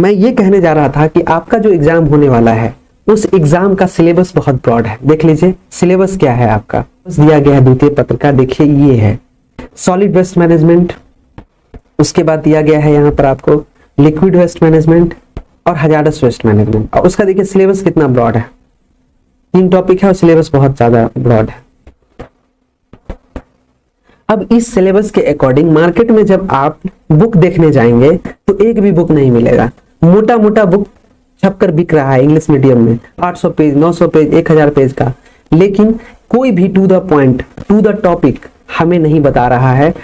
मैं ये कहने जा रहा था कि आपका जो एग्जाम होने वाला है उस एग्जाम का सिलेबस बहुत ब्रॉड है। देख लीजिए सिलेबस क्या है आपका, दिया गया है द्वितीय पत्र का। देखिए ये है सॉलिड वेस्ट मैनेजमेंट, उसके बाद दिया गया है यहाँ पर आपको लिक्विड वेस्ट मैनेजमेंट और हजारडस वेस्ट मैनेजमेंट। और उसका देखिए सिलेबस कितना ब्रॉड है, 3 टॉपिक है और सिलेबस बहुत ज्यादा ब्रॉड है। अब इस सिलेबस के अकॉर्डिंग मार्केट में जब आप बुक देखने जाएंगे तो एक भी बुक नहीं मिलेगा। मोटा मोटा बुक छपकर बिक रहा है इंग्लिश मीडियम में, 800 पेज, 900 पेज, 1000 पेज का, लेकिन कोई भी to the point, to the topic हमें नहीं बता रहा है।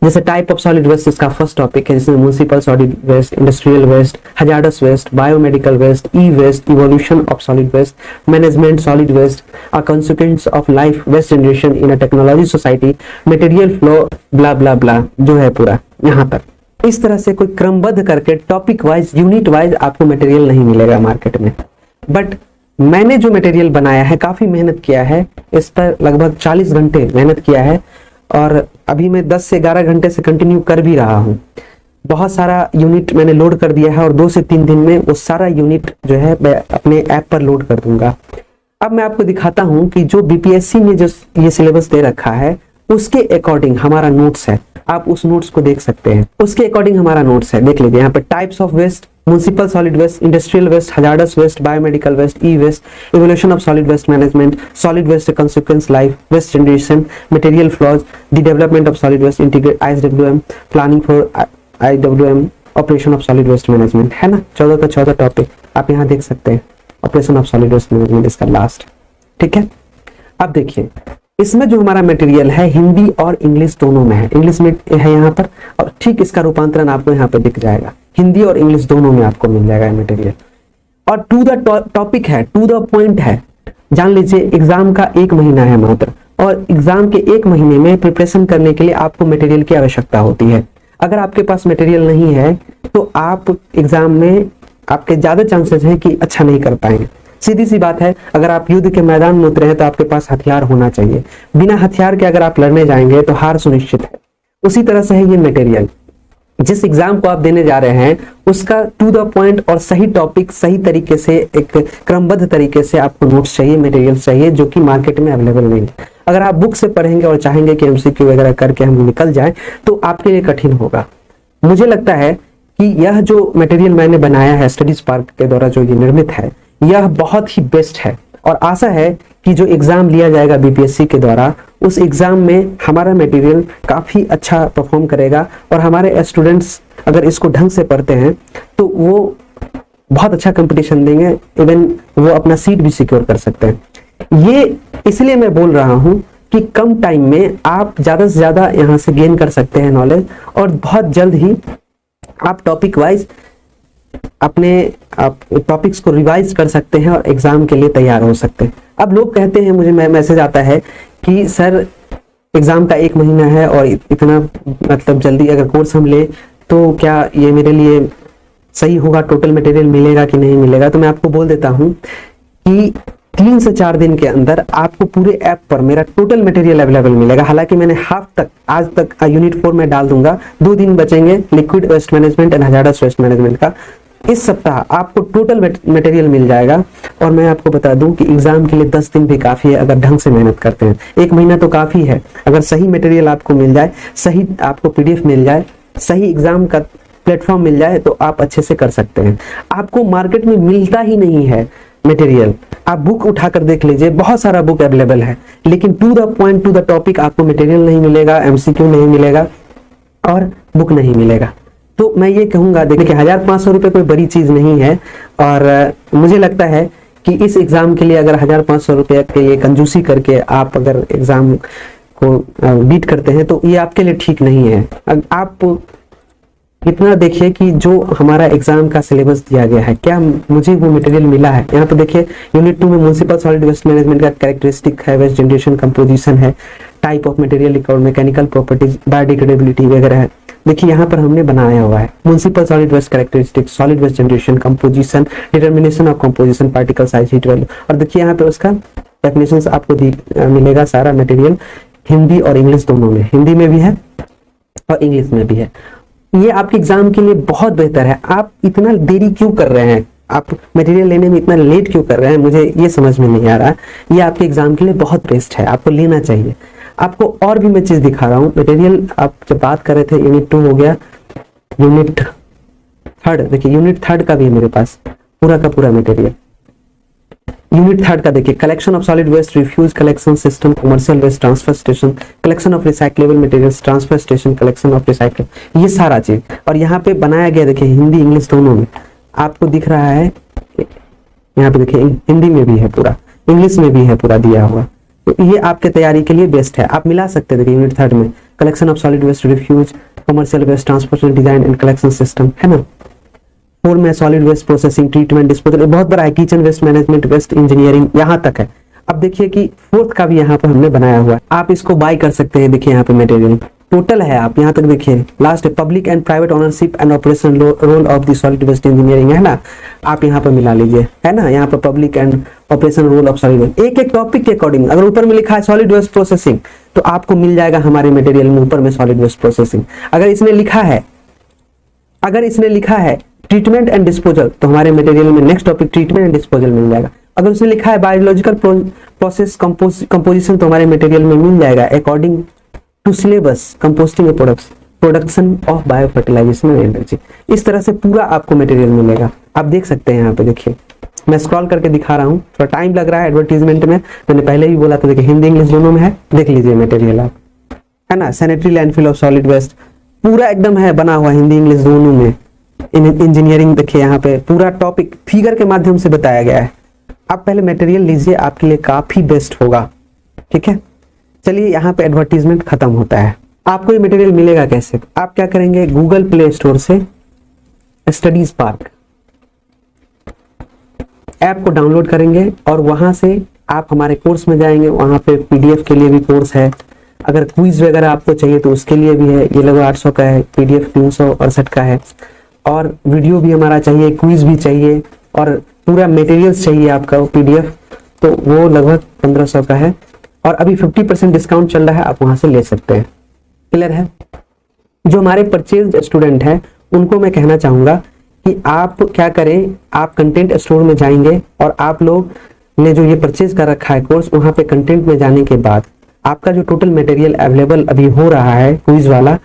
जैसे टाइप ऑफ सॉलिड वेस्ट इसका फर्स्ट टॉपिक है, जिसमें municipal solid waste, industrial waste, hazardous waste, biomedical waste, e waste, evolution of solid waste, management solid waste, a consequence of life, waste generation in a technology society, material flow, blah blah blah, जो है पूरा यहाँ तक। इस तरह से कोई क्रमबद्ध करके टॉपिक वाइज, यूनिट वाइज आपको मटेरियल नहीं मिलेगा मार्केट में। बट मैंने जो मटेरियल बनाया है, काफी मेहनत किया है इस पर, लगभग 40 घंटे मेहनत किया है और अभी मैं 10 से 11 घंटे से कंटिन्यू कर भी रहा हूँ। बहुत सारा यूनिट मैंने लोड कर दिया है और 2 से 3 दिन में वो सारा यूनिट जो है मैं अपने ऐप पर लोड कर दूंगा। अब मैं आपको दिखाता हूँ कि जो बीपीएससी ने जो ये सिलेबस दे रखा है उसके अकॉर्डिंग हमारा नोट्स है। आप उस नोट्स को देख सकते हैं, उसके अकॉर्डिंग हमारा नोट्स है। देख लीजिए यहाँ पे types of waste, municipal solid waste, industrial waste, hazardous waste, biomedical waste, e waste, evolution of solid waste management, solid waste consequence life, waste generation, material flows, the development of solid waste, integrate ISWM, planning for IWM, operation of solid waste management, है ना। 14 का 14 topic आप यहाँ देख सकते हैं। Operation of solid waste management इसका last, ठीक है। अब देखिए इसमें जो हमारा मटेरियल है हिंदी और इंग्लिश दोनों में है। इंग्लिश में है यहाँ पर और ठीक इसका रूपांतरण आपको यहाँ पर दिख जाएगा। हिंदी और इंग्लिश दोनों में आपको मिल जाएगा मटेरियल। और टू द टॉपिक है, टू द पॉइंट है। जान लीजिए एग्जाम का 1 महीना है मात्र, और एग्जाम के 1 महीने में प्रिपरेशन करने के लिए आपको मटेरियल की आवश्यकता होती है। अगर आपके पास मटेरियल नहीं है तो आप एग्जाम में आपके ज्यादा चांसेस है कि अच्छा नहीं कर पाएंगे। सीधी सी बात है, अगर आप युद्ध के मैदान में उतरे हैं तो आपके पास हथियार होना चाहिए। बिना हथियार के अगर आप लड़ने जाएंगे तो हार सुनिश्चित है। उसी तरह से है ये मटेरियल। जिस एग्जाम को आप देने जा रहे हैं उसका टू द पॉइंट और सही टॉपिक, सही तरीके से, एक क्रमबद्ध तरीके से आपको नोट्स चाहिए, मटेरियल चाहिए, जो कि मार्केट में अवेलेबल नहीं है। अगर आप बुक से पढ़ेंगे और चाहेंगे कि एमसीक्यू वगैरह करके हम निकल जाए तो आपके लिए कठिन होगा। मुझे लगता है कि यह जो मटेरियल मैंने बनाया है स्टडी स्पार्क के द्वारा, जो ये निर्मित है, यह बहुत ही बेस्ट है। और आशा है कि जो एग्जाम लिया जाएगा बीपीएससी के द्वारा, उस एग्जाम में हमारा मटेरियल काफी अच्छा परफॉर्म करेगा और हमारे स्टूडेंट्स अगर इसको ढंग से पढ़ते हैं तो वो बहुत अच्छा कंपटीशन देंगे। इवन वो अपना सीट भी सिक्योर कर सकते हैं। ये इसलिए मैं बोल रहा हूँ कि कम टाइम में आप ज्यादा से ज्यादा यहाँ से गेन कर सकते हैं नॉलेज, और बहुत जल्द ही आप टॉपिक वाइज अपने टॉपिक्स को रिवाइज कर सकते हैं और एग्जाम के लिए तैयार हो सकते हैं। अब लोग कहते हैं, मुझे मैसेज आता है कि सर एग्जाम का 1 महीना है और इतना मतलब जल्दी अगर कोर्स हम ले तो क्या ये मेरे लिए सही होगा, टोटल मटेरियल मिलेगा कि नहीं मिलेगा। तो मैं आपको बोल देता हूं कि 3 से 4 दिन के अंदर आपको पूरे ऐप पर मेरा टोटल मटेरियल अवेलेबल मिलेगा। हालांकि मैंने हाफ तक, आज तक यूनिट 4 में डाल दूंगा। 2 दिन बचेंगे liquid waste management and hazardous waste management का। इस सप्ताह आपको टोटल मटेरियल मिल जाएगा। और मैं आपको बता दूं कि एग्जाम के लिए 10 दिन भी काफी है अगर ढंग से मेहनत करते हैं। 1 महीना तो काफी है। अगर सही मटेरियल आपको मिल जाए, सही आपको पीडीएफ मिल जाए, सही एग्जाम का प्लेटफॉर्म मिल जाए तो आप अच्छे से कर सकते हैं। आपको मार्केट में मिलता ही नहीं है मटेरियल। आप बुक उठाकर देख लीजिए, बहुत सारा बुक अवेलेबल है, लेकिन to the point, to the topic आपको मटेरियल नहीं मिलेगा, एमसीक्यू नहीं मिलेगा और बुक नहीं मिलेगा। तो मैं ये कहूंगा, देखिए 1500 रुपये कोई बड़ी चीज नहीं है। और मुझे लगता है कि इस एग्जाम के लिए अगर 1500 रुपये के लिए कंजूसी करके आप अगर एग्जाम को बीट करते हैं तो ये आपके लिए ठीक नहीं है। आप इतना देखिए कि जो हमारा एग्जाम का सिलेबस दिया गया है, क्या मुझे वो मटेरियल मिला है। यहाँ पे देखिए यूनिट 2 में म्युनिसिपल सॉलिड वेस्ट मैनेजमेंट का कैरेक्टरिस्टिक है, वेस्ट जनरेशन, कंपोजिशन है, type of material record, mechanical properties, biodegradability वगैरह है। देखिए यहाँ पर हमने बनाया हुआ है municipal solid waste characteristic, solid waste generation, composition, determination of composition, particle size, heat value. और देखिए यहाँ पे उसका डेफिनेशंस आपको मिलेगा सारा मटेरियल, हिंदी और इंग्लिश दोनों में। हिंदी में भी है और इंग्लिश में भी है। ये आपके एग्जाम के लिए बहुत बेहतर है। आप इतना देरी क्यों कर रहे हैं, आप मटेरियल लेने में इतना लेट क्यों कर रहे हैं, मुझे ये समझ में नहीं आ रहा। ये आपके एग्जाम के लिए बहुत बेस्ट है, आपको लेना चाहिए। आपको और भी मैं चीज दिखा रहा हूँ। मटेरियल आप जब बात कर रहे थे, यूनिट 2 हो गया, यूनिट 3, देखिए यूनिट 3 का भी है मेरे पास पूरा का पूरा मटेरियल। यूनिट 3 का देखिए, collection of solid waste, refuse collection system, commercial waste transfer station, collection of recyclable materials, transfer station, collection of recycle, ये सारा चीज। और यहाँ पे बनाया गया देखिए हिंदी इंग्लिश दोनों में, आपको दिख रहा है यहाँ पे देखिए हिंदी में भी है पूरा, इंग्लिश में भी है पूरा दिया हुआ। तो ये आपके तैयारी के लिए बेस्ट है, आप मिला सकते हैं। देखिए यूनिट 3 में collection of solid waste, refuse, commercial waste, transportation, design and collection system, है ना। 4 में solid waste processing, treatment, disposal, बहुत बड़ा है, kitchen waste management, waste engineering, यहाँ तक है। अब देखिए कि 4th का भी यहाँ पर हमने बनाया हुआ है, आप इसको बाय कर सकते हैं। देखिए यहाँ पे मटेरियल टोटल है, आप यहाँ तक देखिए लास्ट है, public and private ownership and operation role of the solid waste engineering, है ना। आप यहाँ पर मिला लीजिए, है ना, यहाँ पर public and operation role of solid waste, एक एक टॉपिक के अकॉर्डिंग। अगर ऊपर में लिखा है सॉलिड वेस्ट प्रोसेसिंग, तो आपको मिल जाएगा हमारे मटेरियल में ऊपर में सॉलिड वेस्ट प्रोसेसिंग। अगर इसने लिखा है ट्रीटमेंट एंड डिस्पोजल, तो हमारे मटेरियल में next topic treatment and disposal मिल जाएगा। अगर उसने लिखा है बायोलॉजिकल प्रोसेस कंपोजिशन, तो हमारे मटेरियल में मिल जाएगा according to syllabus composting production of bio fertilization and energy. इस तरह से पूरा आपको मटेरियल मिलेगा, आप देख सकते हैं। यहाँ पे देखिए मैं स्क्रॉल करके दिखा रहा हूँ, थोड़ा टाइम लग रहा है एडवर्टीजमेंट में, मैंने पहले ही बोला था। देखिए हिंदी इंग्लिश दोनों में है, देख लीजिए मटेरियल आप, है ना। Sanitary landfill of solid waste पूरा एकदम है बना हुआ हिंदी इंग्लिश दोनों में। इंजीनियरिंग देखिए यहाँ पे पूरा टॉपिक फिगर के माध्यम से बताया गया है। आप पहले मटेरियल लीजिए, आपके लिए काफी बेस्ट होगा, ठीक है। चलिए यहाँ पे एडवर्टीजमेंट खत्म होता है। आपको ये मटेरियल मिलेगा कैसे, आप क्या करेंगे, गूगल प्ले स्टोर से स्टडीज पार्क ऐप को डाउनलोड करेंगे और वहां से आप हमारे कोर्स में जाएंगे। वहां पे पीडीएफ के लिए भी कोर्स है, अगर क्विज वगैरह आपको चाहिए तो उसके लिए भी है। ये लगभग 800 का है, पीडीएफ 368 का है। और वीडियो भी हमारा चाहिए, क्विज भी चाहिए और पूरा मटेरियल्स चाहिए आपका पीडीएफ, तो वो लगभग 1500 का है। और अभी 50% डिस्काउंट चल रहा है, आप वहां से ले सकते हैं। क्लियर है। जो हमारे परचेज स्टूडेंट हैं उनको मैं कहना चाहूंगा कि आप क्या करें, आप कंटेंट स्टोर में जाएंगे और आप लोग ने जो ये परचेज कर रखा है कोर्स, वहां पे कंटेंट में जाने के बाद आपका जो टोटल मटेरियल अवेलेबल अभी हो रहा है क्विज वाला,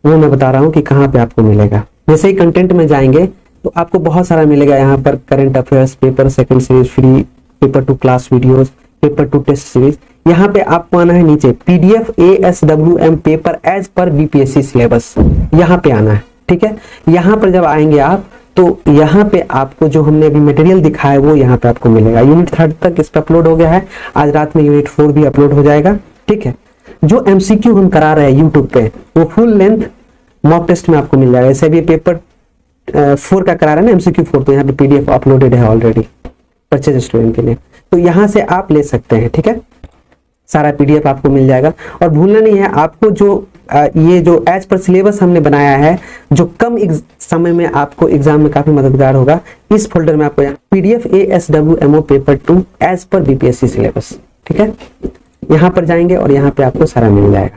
वो मैं बता रहा हूँ कि कहाँ पे आपको मिलेगा। जैसे ही कंटेंट में जाएंगे तो आपको बहुत सारा मिलेगा यहाँ पर, current affairs, paper second series free, paper two class videos, paper two test series. यहाँ पे आपको आना है नीचे PDF ASWM paper as per BPSC syllabus, यहाँ पे आना है, ठीक है। यहाँ पर जब आएंगे आप तो यहाँ पे आपको जो हमने अभी मटेरियल दिखा है वो यहाँ पे आपको मिलेगा। यूनिट 3 तक इस पे अपलोड हो गया है, आज रात में यूनिट 4 भी अपलोड हो जाएगा, ठीक है। जो एमसीक्यू हम करा रहे हैं यूट्यूब पे, वो फुल लेंथ मॉक टेस्ट में आपको मिल जाएगा। ऐसे भी पेपर 4 का करा रहे हैं ना MCQ 4, तो यहाँ पे पीडीएफ अपलोडेड है ऑलरेडी परचेज स्टूडेंट के लिए, तो यहाँ से आप ले सकते हैं, ठीक है। सारा पीडीएफ आपको मिल जाएगा। और भूलना नहीं है आपको, जो ये जो एज पर सिलेबस हमने बनाया है, जो कम समय में आपको एग्जाम में काफी मददगार होगा, इस फोल्डर में आपको PDF ASWMO paper 2 as per BPSC syllabus, ठीक है। यहाँ पर जाएंगे और यहाँ पे आपको सारा मिल जाएगा।